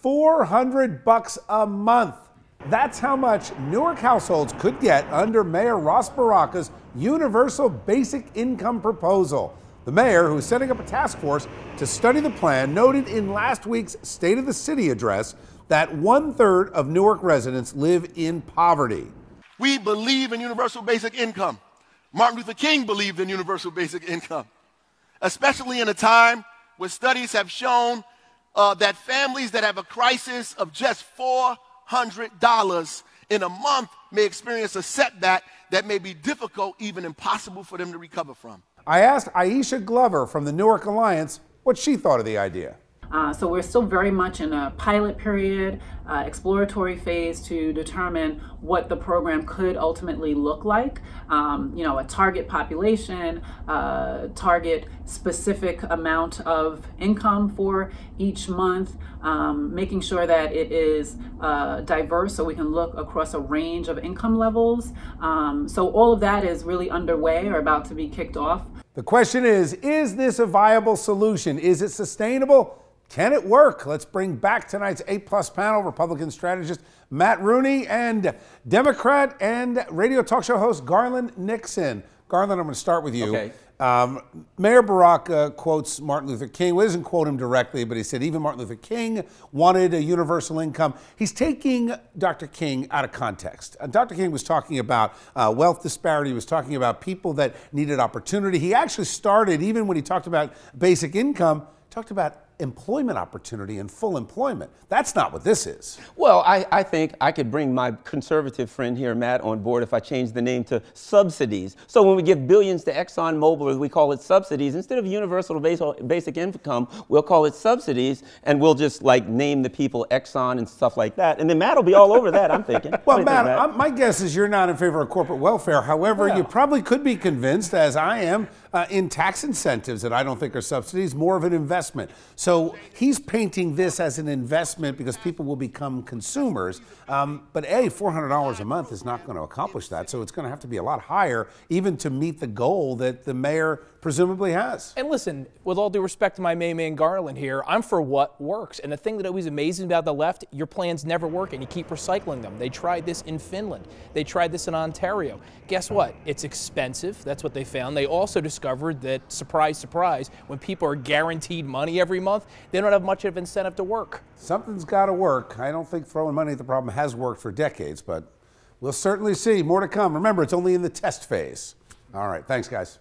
$400 a month. That's how much Newark households could get under Mayor Ross Baraka's universal basic income proposal. The mayor, who's setting up a task force to study the plan, noted in last week's State of the City address that 1/3 of Newark residents live in poverty. We believe in universal basic income. Martin Luther King believed in universal basic income, especially in a time where studies have shown that families that have a crisis of just $400 in a month may experience a setback that may be difficult, even impossible for them to recover from. I asked Aisha Glover from the Newark Alliance what she thought of the idea. So we're still very much in a pilot period, exploratory phase to determine what the program could ultimately look like. A target population, target specific amount of income for each month, making sure that it is diverse so we can look across a range of income levels. So all of that is really underway or about to be kicked off. The question is this a viable solution? Is it sustainable? Can it work? Let's bring back tonight's A+ panel, Republican strategist Matt Rooney and Democrat and radio talk show host Garland Nixon. Garland, I'm going to start with you. Okay. Mayor Baraka quotes Martin Luther King. Well, he doesn't quote him directly, but he said even Martin Luther King wanted a universal income. He's taking Dr. King out of context. Dr. King was talking about wealth disparity. He was talking about people that needed opportunity. He actually started, even when he talked about basic income, talked about employment opportunity and full employment. That's not what this is. Well, I think I could bring my conservative friend here, Matt, on board if I change the name to subsidies. So when we give billions to ExxonMobil, we call it subsidies. Instead of universal basic income, we'll call it subsidies, and we'll just like name the people Exxon and stuff like that. And then Matt will be all over that, I'm thinking. Well, Matt, my guess is you're not in favor of corporate welfare. However, you probably could be convinced, as I am, in tax incentives that I don't think are subsidies, more of an investment. So he's painting this as an investment because people will become consumers. But $400 a month is not going to accomplish that. So it's going to have to be a lot higher even to meet the goal that the mayor presumably has. And listen, with all due respect to my main man Garland here, I'm for what works. And the thing that always amazes me about the left, your plans never work and you keep recycling them. They tried this in Finland. They tried this in Ontario. Guess what? It's expensive. That's what they found. They also discovered that, surprise, surprise, when people are guaranteed money every month, they don't have much of an incentive to work. Something's got to work. I don't think throwing money at the problem has worked for decades, but we'll certainly see. More to come. Remember, it's only in the test phase. All right. Thanks, guys.